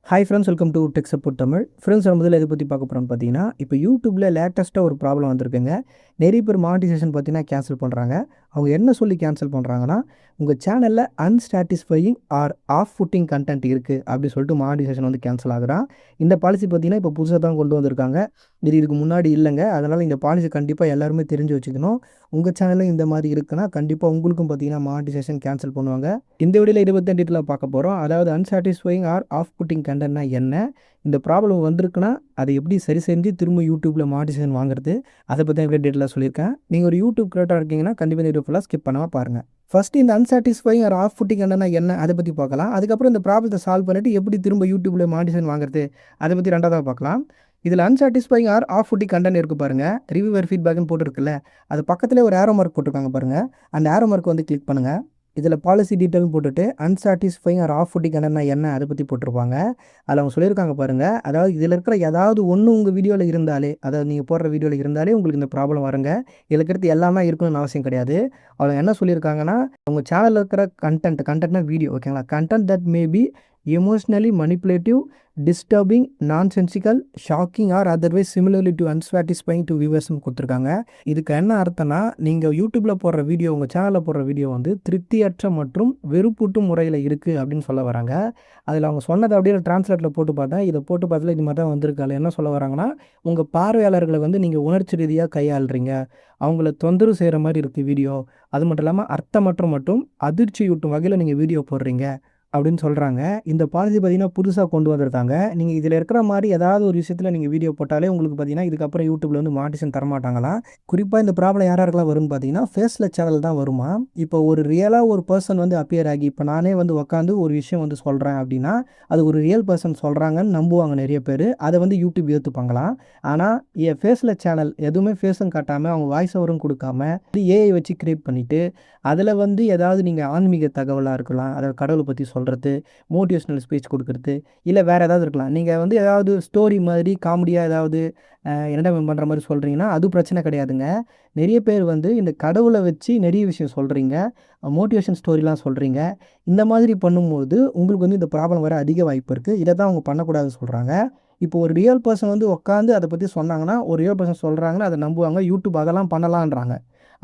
Hi friends, welcome to tech support Tamil. Friends, நம்ம முதல்ல எதை பற்றி பார்க்க போகிறோம்னு பார்த்தீங்கன்னா, இப்போ யூடியூப்பில் லேட்டஸ்ட்டாக ஒரு ப்ராப்ளம் வந்திருக்குங்க. நிறைய பேர் மானிட்டைசேஷன் பார்த்தீங்கன்னா கேன்சல் பண்ணுறாங்க. அவங்க என்ன சொல்லி கேன்சல் பண்ணுறாங்கன்னா, உங்கள் சேனலில் அன்சாட்டிஸ்ஃபையிங் ஆர் ஆஃப் ஃபுட்டிங் கண்டென்ட் இருக்குது அப்படி சொல்லிட்டு மானிட்டைசேஷன் வந்து கேன்சல் ஆகுறான். இந்த பாலிசி பார்த்தீங்கன்னா இப்போ புதுசாக தான் கொண்டு வந்திருக்காங்க. இதுக்கு முன்னாடி இல்லைங்க. அதனால் இந்த பாலிசி கண்டிப்பாக எல்லாருமே தெரிஞ்சு வச்சுக்கணும். உங்கள் சேனலில் இந்த மாதிரி இருக்குன்னா கண்டிப்பாக உங்களுக்கும் பார்த்தீங்கன்னா மானிட்டைசேஷன் கேன்சல் பண்ணுவாங்க. இந்த வீடியோவில் இதை பற்றி டீட்டெயிலாக பார்க்க போகிறோம். அதாவது அன்சாட்டிஸ்ஃபையிங் ஆர் ஆஃப் புட்டிங் கண்டென்ட்னா என்ன, இந்த ப்ராப்ளம் வந்திருக்குன்னா அதை எப்படி சரி செஞ்சு திரும்ப யூடியூப்பில் மானிட்டைசேஷன் வாங்குறது, அதை பற்றி தான் டீட்டெயிலாக சொல்லியிருக்கேன். நீங்கள் ஒரு யூடியூப் கிரியேட்டராக இருக்கீங்கன்னா கண்டிப்பாக இந்த வீடியோ ஃபுல்லாக ஸ்கிப் பண்ணாமல் பாருங்கள். ஃபஸ்ட்டு இந்த அன்சாட்டிஸ்ஃபையிங் ஆர் ஆஃப் புட்டிங் கண்டென்ட்னா என்ன அதை பற்றி பார்க்கலாம். அதுக்கப்புறம் இந்த ப்ராப்ளத்தை சால்வ் பண்ணிவிட்டு எப்படி திரும்ப யூடியூப்பில் மானிட்டைசேஷன் வாங்குறது அதை பற்றி ரெண்டாவதாக பார்க்கலாம். இதில் அன்சாட்டிஸ்ஃபையிங் ஆர் ஆஃப் ஃபுட்டிங் கண்டென்ட் இருக்குது பாருங்கள். ரிவ்யூவர் ஃபீட்பேக்னு போட்டுருக்குல்ல, அது பக்கத்தில் ஒரு ஏரோ மார்க் போட்டிருக்காங்க பாருங்கள். அந்த ஏரோ மார்க் வந்து கிளிக் பண்ணுங்கள். இதில் பாலிசி டீட்டெயில்னு போட்டுட்டு அன்சாட்டிஸ்ஃபையிங் ஆர் ஆஃப் ஃபுட்டிங் கண்டென்ட்னா என்ன அதை பற்றி போட்டிருப்பாங்க. அதில் அவங்க சொல்லியிருக்காங்க பாருங்கள். அதாவது இதில் இருக்கிற ஏதாவது ஒன்று உங்கள் வீடியோவில் இருந்தாலே, அதாவது நீங்கள் போடுற வீடியோவில் இருந்தாலே உங்களுக்கு இந்த ப்ராப்ளம் வருங்க. இதில் இருக்கிறது எல்லாமே இருக்கணும்னு அவசியம் கிடையாது. அவங்க என்ன சொல்லியிருக்காங்கன்னா, உங்கள் சேனலில் இருக்கிற கண்டென்ட்னா வீடியோ, ஓகேங்களா, content that may be emotionally manipulative, disturbing, nonsensical, shocking or otherwise similarly to unsatisfying to வியூவர்ஸ்னு கொடுத்துருக்காங்க. இதுக்கு என்ன அர்த்தம்னா, நீங்கள் யூடியூப்பில் போடுற வீடியோ, உங்கள் சேனலில் போடுற வீடியோ வந்து திருப்தியற்ற மற்றும் வெறுப்பூட்டும் முறையில் இருக்குது அப்படின்னு சொல்ல வராங்க. அதில் அவங்க சொன்னதை அப்படியே டிரான்ஸ்லேட்டில் போட்டு பார்த்தேன். இதை போட்டு பார்த்ததில் இது மாதிரி தான் வந்திருக்காங்க. என்ன சொல்ல வராங்கன்னா, உங்கள் பார்வையாளர்களை வந்து நீங்கள் உணர்ச்சி ரீதியாக கையாளுறீங்க, அவங்கள தொந்தரவு செய்கிற மாதிரி இருக்குது வீடியோ, அது மட்டும் இல்லாமல் அர்த்தமற்ற மற்றும் அதிர்ச்சியூட்டும் வகையில் நீங்கள் வீடியோ போடுறீங்க அப்படின்னு சொல்கிறாங்க. இந்த பாலிசி பார்த்தீங்கன்னா புதுசாக கொண்டு வந்திருக்காங்க. நீங்கள் இதில் இருக்கிற மாதிரி ஏதாவது ஒரு விஷயத்தில் நீங்கள் வீடியோ போட்டாலே உங்களுக்கு பார்த்தீங்கன்னா இதுக்கப்புறம் யூடியூப்பில் வந்து மானிட்டைசேஷன் தரமாட்டாங்களாம். குறிப்பாக இந்த ப்ராப்ளம் யாராருக்கெல்லாம் வரும்னு பார்த்தீங்கன்னா ஃபேஸ்லெஸ் சேனல் தான் வருமா. இப்போ ஒரு ரியலாக ஒரு பர்சன் வந்து அப்பியர் ஆகி, இப்போ நானே வந்து உட்காந்து ஒரு விஷயம் வந்து சொல்கிறேன் அப்படின்னா அது ஒரு ரியல் பர்சன் சொல்கிறாங்கன்னு நம்புவாங்க நிறைய பேர். அதை வந்து யூடியூப் ஏற்றுப்பாங்களாம். ஆனால் ஃபேஸ்லெஸ் சேனல் எதுவுமே ஃபேஸும் காட்டாமல் அவங்க வாய்ஸ் ஓவரும் கொடுக்காம ஏஐ வச்சு கிரியேட் பண்ணிவிட்டு அதில் வந்து ஏதாவது நீங்கள் ஆன்மீக தகவலாக இருக்கலாம், அதாவது கடவுளை பற்றி சொல்கிறது, மோட்டிவேஷ்னல் ஸ்பீச் கொடுக்குறது, இல்லை வேறு ஏதாவது இருக்கலாம். நீங்கள் வந்து ஏதாவது ஸ்டோரி மாதிரி காமெடியாக ஏதாவது என்டர்டைன்மெண்ட் பண்ணுற மாதிரி சொல்கிறீங்கன்னா அது பிரச்சனை கிடையாதுங்க. நிறைய பேர் வந்து இந்த கடவுளை வச்சு நிறைய விஷயம் சொல்கிறீங்க, மோட்டிவேஷன் ஸ்டோரிலாம் சொல்கிறீங்க. இந்த மாதிரி பண்ணும்போது உங்களுக்கு வந்து இந்த ப்ராப்ளம் வர அதிக வாய்ப்பு இருக்குது. இதை தான் அவங்க பண்ணக்கூடாதுன்னு சொல்கிறாங்க. இப்போ ஒரு ரியல் பர்சன் வந்து உட்காந்து அதை பற்றி சொன்னாங்கன்னா, ஒரு ரியல் பர்சன் சொல்கிறாங்கன்னா அதை நம்புவாங்க. யூடியூப் அதெல்லாம் பண்ணலான்றாங்க.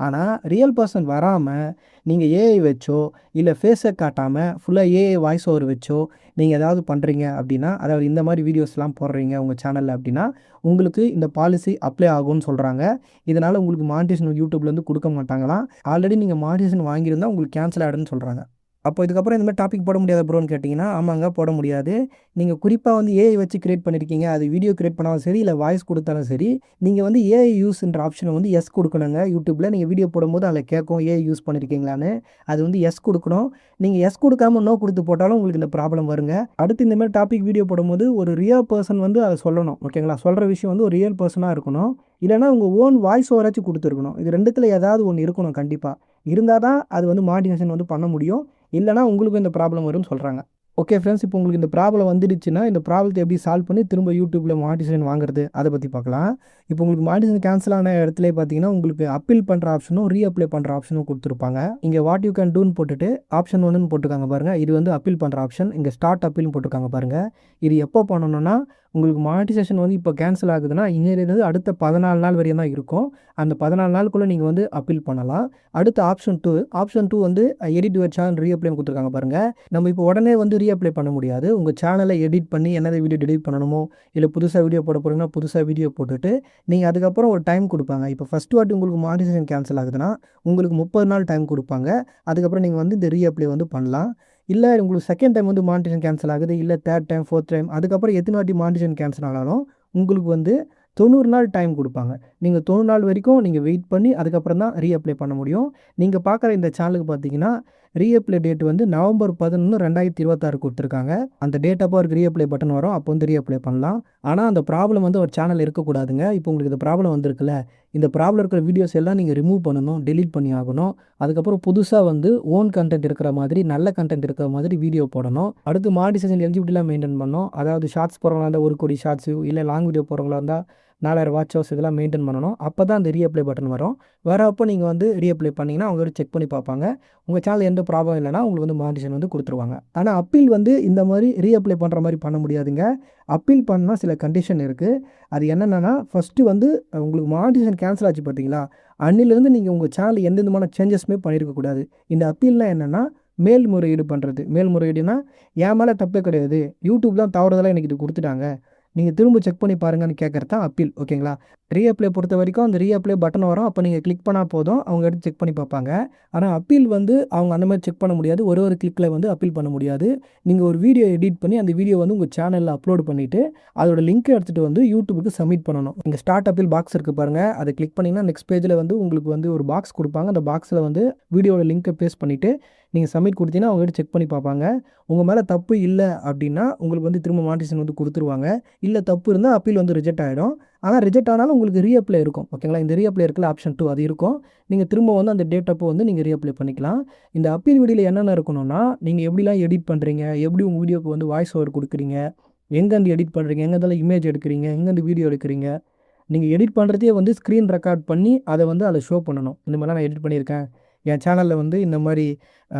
ஆனால் ரியல் பர்சன் வராமல் நீங்கள் ஏஐ வச்சோ இல்லை ஃபேஸை காட்டாமல் ஃபுல்லாக ஏஐ வாய்ஸ் ஓவர் வச்சோ நீங்கள் ஏதாவது பண்ணுறீங்க அப்படின்னா, அதாவது இந்த மாதிரி வீடியோஸ்லாம் போடுறீங்க உங்கள் சேனலில் அப்படின்னா உங்களுக்கு இந்த பாலிசி அப்ளை ஆகும்னு சொல்கிறாங்க. இதனால் உங்களுக்கு மானிட்டைசேஷன் யூடியூப்லேருந்து கொடுக்க மாட்டாங்களாம். ஆல்ரெடி நீங்கள் மானிட்டைசேஷன் வாங்கியிருந்தால் உங்களுக்கு கேன்சல் ஆகிடுன்னு சொல்கிறாங்க. அப்போ இதுக்கப்புறம் இந்த மாதிரி டாபிக் போட முடியாத ப்ரோன்னு கேட்டிங்கன்னா, ஆமாங்க, போட முடியாது. நீங்கள் குறிப்பாக வந்து ஏஐ வச்சு கிரியேட் பண்ணியிருக்கீங்க, அது வீடியோ கிரியேட் பண்ணாலும் சரி இல்லை வாய்ஸ் கொடுத்தாலும் சரி, நீங்கள் வந்து ஏஐ யூஸ்ன்ற ஆப்ஷனை வந்து எஸ் கொடுக்கணுங்க. யூடியூப்பில் நீங்கள் வீடியோ போடும்போது அதில் கேட்கும் ஏஐ யூஸ் பண்ணியிருக்கீங்களான்னு, அது வந்து எஸ் கொடுக்கணும். நீங்கள் எஸ் கொடுக்காம நோ கொடுத்து போட்டாலும் உங்களுக்கு இந்த ப்ராப்ளம் வருங்க. அடுத்து இந்த மாதிரி டாபிக் வீடியோ போடும்போது ஒரு ரியல் பர்சன் வந்து அதை சொல்லணும், ஓகேங்களா, சொல்கிற விஷயம் வந்து ஒரு ரியல் பர்சனாக இருக்கணும். இல்லைனா உங்கள் ஓன் வாய்ஸ் ஓவராச்சும் கொடுத்துருக்கணும். இது ரெண்டுத்தில் ஏதாவது ஒன்று இருக்கணும் கண்டிப்பாக. இருந்தால் தான் அது வந்து மானிட்டைசேஷன் வந்து பண்ண முடியும். இல்லைனா உங்களுக்கு இந்த ப்ராப்ளம் வரும்னு சொல்கிறாங்க. ஓகே ஃப்ரெண்ட்ஸ், இப்போ உங்களுக்கு இந்த ப்ராப்ளம் வந்துடுச்சுன்னா இந்த ப்ராப்ளத்தை எப்படி சால்வ் பண்ணி திரும்ப யூடியூப்பில் மானிட்டைசேஷன் வாங்குறது அதை பற்றி பார்க்கலாம். இப்போ உங்களுக்கு மானிட்டைசேஷன் கேன்சல் ஆன இடத்துல பார்த்தீங்கன்னா உங்களுக்கு அப்பீல் பண்ணுற ஆப்ஷனும் ரீஅப்ளை பண்ணுற ஆப்ஷனும் கொடுத்துருப்பாங்க. இங்கே வாட் யூ கேன் டூன்னு போட்டுட்டு ஆப்ஷன் 1ன்னு போட்டுருக்காங்க பாருங்கள். இது வந்து அப்பீல் பண்ணுற ஆப்ஷன். இங்கே ஸ்டார்ட் அப்பீல்னு போட்டிருக்காங்க பாருங்கள். இது எப்போ பண்ணணும்னா, உங்களுக்கு மானிட்டைசேஷன் வந்து இப்போ கேன்சல் ஆகுதுன்னா இன்னிலிருந்து அடுத்த 14 நாள் வரையும் தான் இருக்கும். அந்த 14 நாளுக்குள்ளே நீங்கள் வந்து அப்பீல் பண்ணலாம். அடுத்து ஆப்ஷன் 2 வந்து எடிட் யுவர் சேனல் ரீஅப்ளைன்னு கொடுத்துருக்காங்க பாருங்கள். நம்ம இப்போ உடனே வந்து ரீஅப்ளை பண்ண முடியாது. உங்கள் சேனலை எடிட் பண்ணி என்னென்ன வீடியோ டெலிட் பண்ணணுமோ, இல்லை புதுசாக வீடியோ போட போகிறீங்கன்னா புதுசாக வீடியோ போட்டுட்டு நீங்கள் அதுக்கப்புறம் ஒரு டைம் கொடுப்பாங்க. இப்போ ஃபஸ்ட் வாட்டி உங்களுக்கு மானிட்டைசேஷன் கேன்சல் ஆகுதுன்னா உங்களுக்கு 30 நாள் டைம் கொடுப்பாங்க. அதுக்கப்புறம் நீங்கள் வந்து இந்த ரீஅப்ளை வந்து பண்ணலாம். இல்லை உங்களுக்கு செகண்ட் டைம் வந்து மானிட்டைசேஷன் கேன்சல் ஆகுது, இல்லை தேர்ட் டைம், ஃபோர்த் டைம், அதுக்கப்புறம் எத்தனை வாட்டி மானிட்டைசேஷன் கேன்சல் ஆனாலும் உங்களுக்கு வந்து 90 நாள் டைம் கொடுப்பாங்க. நீங்கள் 90 நாள் வரைக்கும் நீங்கள் வெயிட் பண்ணி அதுக்கப்புறம் தான் ரீஅப்ளை பண்ண முடியும். நீங்கள் பார்க்குற இந்த சேனலுக்கு பார்த்தீங்கன்னா ரீஅப்ளை டேட் வந்து நவம்பர் 11, 2026 கொடுத்துருக்காங்க. அந்த டேட் அப்போ ஒரு ரீஅப்ளை பட்டன் வரும், அப்போ வந்து ரீஅப்ளை பண்ணலாம். ஆனால் அந்த ப்ராப்ளம் வந்து ஒரு சேனல் இருக்கக்கூடாதுங்க. இப்போ உங்களுக்கு இந்த ப்ராப்ளம் வந்திருக்குல்ல, இந்த ப்ராப்ளம் இருக்கிற வீடியோஸ் எல்லாம் நீங்கள் ரிமூவ் பண்ணணும், டெலீட் பண்ணி ஆகணும். அதுக்கப்புறம் புதுசாக வந்து ஓன் கண்டென்ட் இருக்கிற மாதிரி, நல்ல கண்டென்ட் இருக்கிற மாதிரி வீடியோ போடணும். அடுத்து மானிட்டைசேஷன் எலிஜிபிலிட்டிலாம் மெயின்டைன் பண்ணணும். அதாவது ஷார்ட்ஸ் போகிறவங்களா இருந்தால் 1 கோடி ஷார்ட்ஸு, இல்லை லாங் வீடியோ போகிறவங்களா இருந்தால் 4000 வாட்ச் ஹவர்ஸ் இதெல்லாம் மெயின்டைன் பண்ணணும். அப்போ தான் அந்த ரீஅப்ளை பட்டன் வரும். வரப்போ நீங்கள் வந்து ரீஅப்ளை பண்ணிங்கன்னா அவங்க வந்து செக் பண்ணி பார்ப்பாங்க. உங்கள் சேனல் எந்த ப்ராப்ளம் இல்லைனா உங்களுக்கு வந்து மானிட்டேஷன் வந்து கொடுத்துருவாங்க. ஆனால் அப்பீல் வந்து இந்த மாதிரி ரீஅப்ளை பண்ணுற மாதிரி பண்ண முடியாதுங்க. அப்பீல் பண்ணால் சில கண்டிஷன் இருக்குது. அது என்னென்னா ஃபஸ்ட்டு வந்து உங்களுக்கு மானிட்டேஷன் கேன்சல் ஆச்சு பார்த்தீங்களா, அன்னிலேருந்து நீங்கள் உங்கள் சேனல் எந்த விதமான சேஞ்சஸுமே பண்ணியிருக்கக்கூடாது. இந்த அப்பீல்லாம் என்னென்னா மேல்முறையீடு பண்ணுறது. மேல்முறையீடுனா என் மேலே தப்பே கிடையாது, யூடியூப் தான் தவறுதலாக எனக்கு இது கொடுத்துட்டாங்க, நீங்கள் திரும்ப செக் பண்ணி பாருங்கன்னு கேட்குறது தான் அப்பீல். ஓகேங்களா? ரீஅப்ளை பொறுத்த வரைக்கும் அந்த ரீஅப்ளை பட்டன் வரும். அப்போ நீங்கள் கிளிக் பண்ணால் போதும், அவங்க எடுத்து செக் பண்ணி பார்ப்பாங்க. ஆனால் அப்பீல் வந்து அவங்க அந்த மாதிரி செக் பண்ண முடியாது. ஒரு கிளிக்கில் வந்து அப்பீல் பண்ண முடியாது. நீங்கள் ஒரு வீடியோ எடிட் பண்ணி அந்த வீடியோ வந்து உங்கள் சேனலில் அப்லோட் பண்ணிவிட்டு அதோட லிங்க்கை எடுத்துகிட்டு வந்து யூடியூபுக்கு சப்மிட் பண்ணணும். இங்கே ஸ்டார்ட் அப்பீல் பாக்ஸ் இருக்குது பாருங்கள், அதை கிளிக் பண்ணிங்கன்னா நெக்ஸ்ட் பேஜில் வந்து உங்களுக்கு வந்து ஒரு பாக்ஸ் கொடுப்பாங்க. அந்த பாக்ஸில் வந்து வீடியோட லிங்க்கை பேஸ்ட் பண்ணிவிட்டு நீங்கள் சப்மிட் கொடுத்தீங்கன்னா அவங்க எடுத்து செக் பண்ணி பார்ப்பாங்க. உங்கள் மேலே தப்பு இல்லை அப்படின்னா உங்களுக்கு வந்து திரும்ப மானிட்டேஷன் வந்து கொடுத்துருவாங்க. இல்லை தப்பு இருந்தால் அப்பீல் வந்து ரிஜெக்ட் ஆகிடும். ஆனால் ரிஜெக்ட் ஆனாலும் உங்களுக்கு ரீஅப்ளை இருக்கும். ஓகேங்களா? இந்த ரீஅப்ளை இருக்கல ஆப்ஷன் 2 அது இருக்கும். நீங்கள் திரும்ப வந்து அந்த டேட் அப்போ வந்து நீங்கள் ரீஅப்ளை பண்ணிக்கலாம். இந்த அப்பீல் வீடியோவில் என்னென்ன இருக்கணும்னா, நீங்கள் எப்படிலாம் எடிட் பண்ணுறீங்க, எப்படி உங்கள் வீடியோக்கு வந்து வாய்ஸ் ஓவர் கொடுக்குறீங்க, எங்கேருந்து எடிட் பண்ணுறீங்க, எங்கேருந்தாலும் இமேஜ் எடுக்கிறீங்க, எங்கேருந்து வீடியோ எடுக்கிறீங்க, நீங்கள் எடிட் பண்ணுறதே வந்து ஸ்க்ரீன் ரெக்கார்ட் பண்ணி அதை வந்து அதில் ஷோ பண்ணணும். இந்த மாதிரிலாம் நான் எடிட் பண்ணியிருக்கேன், என் சேனலில் வந்து இந்த மாதிரி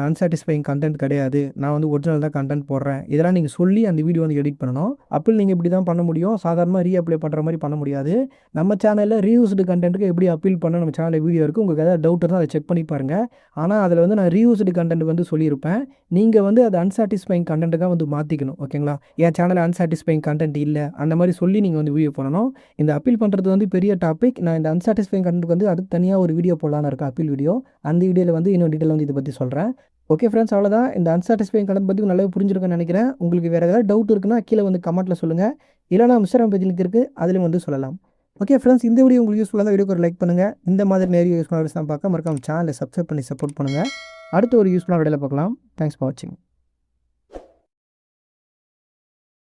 அன்சாட்டிஸ்ஃபைங் கண்டென்ட் கிடையாது, நான் வந்து ஒரிஜினல் தான் கண்டென்ட் போடுறேன், இதெல்லாம் நீங்கள் சொல்லி அந்த வீடியோ வந்து எடிட் பண்ணணும். அப்பீல் நீங்கள் இப்படி தான் பண்ண முடியும். சாதாரணமாக ரீஅப்ளை பண்ணுற மாதிரி பண்ண முடியாது. நம்ம சேனலில் ரீயூஸ்டு கண்டென்ட்டுக்கு எப்படி அப்பீல் பண்ண நம்ம சேனலில் வீடியோ இருக்குது. உங்களுக்கு ஏதாவது டவுட் இருந்தால் அதை செக் பண்ணி பாருங்கள். ஆனால் அதில் வந்து நான் ரீயூஸ்டு கண்டென்ட் வந்து சொல்லியிருப்பேன். நீங்கள் வந்து அது அன்சாட்டிஸ்ஃபைங் கண்டென்ட்டுக்காக வந்து மாற்றிக்கணும். ஓகேங்களா? என் சேனலில் அன்சாட்டிஸ்ஃபைங் கண்டென்ட் இல்லை அந்த மாதிரி சொல்லி நீங்கள் வந்து வீடியோ பண்ணணும். இந்த அப்பீல் பண்ணுறது வந்து பெரிய டாபிக். நான் இந்த அன்சாட்டிஸ்ஃபைங் கண்டென்ட் வந்து அதுக்கு தனியாக ஒரு வீடியோ போடலான்னு இருக்கேன், அப்பீல் வீடியோ. அந்த வீடியோவில் வந்து இன்னும் டீட்டெயில் வந்து இதை பற்றி சொல்கிறேன். ஓகே ஃப்ரெண்ட்ஸ், அவ்வளோதான். இந்த அன்சாட்டிஸ்ஃபைங் கண்டென்ட் பற்றி நல்லாவே புரிஞ்சிருக்குன்னு நினைக்கிறேன். உங்களுக்கு வேறு ஏதாவது டவுட் இருக்குன்னா கீழே வந்து கமெண்ட்டில் சொல்லுங்கள். இல்லைனா இன்ஸ்டாகிராம் பேஜ் லிங்க் இருக்குது, அதிலையும் வந்து சொல்லலாம். ஓகே ஃப்ரெண்ட்ஸ், இந்த வீடியோ உங்களுக்கு யூஸ்ஃபுல்லாக தான் வீடியோக்கு ஒரு லைக் பண்ணுங்கள். இந்த மாதிரி நிறைய யூஸ்ஃபுல்லாக தான் பார்க்க மறக்காம சேனலை சப்ஸ்கிரைப் பண்ணி சப்போர்ட் பண்ணுங்கள். அடுத்த ஒரு யூஸ்ஃபுல்லான வீடியோவில் பார்க்கலாம். தேங்க்ஸ் ஃபார் வாட்சிங்.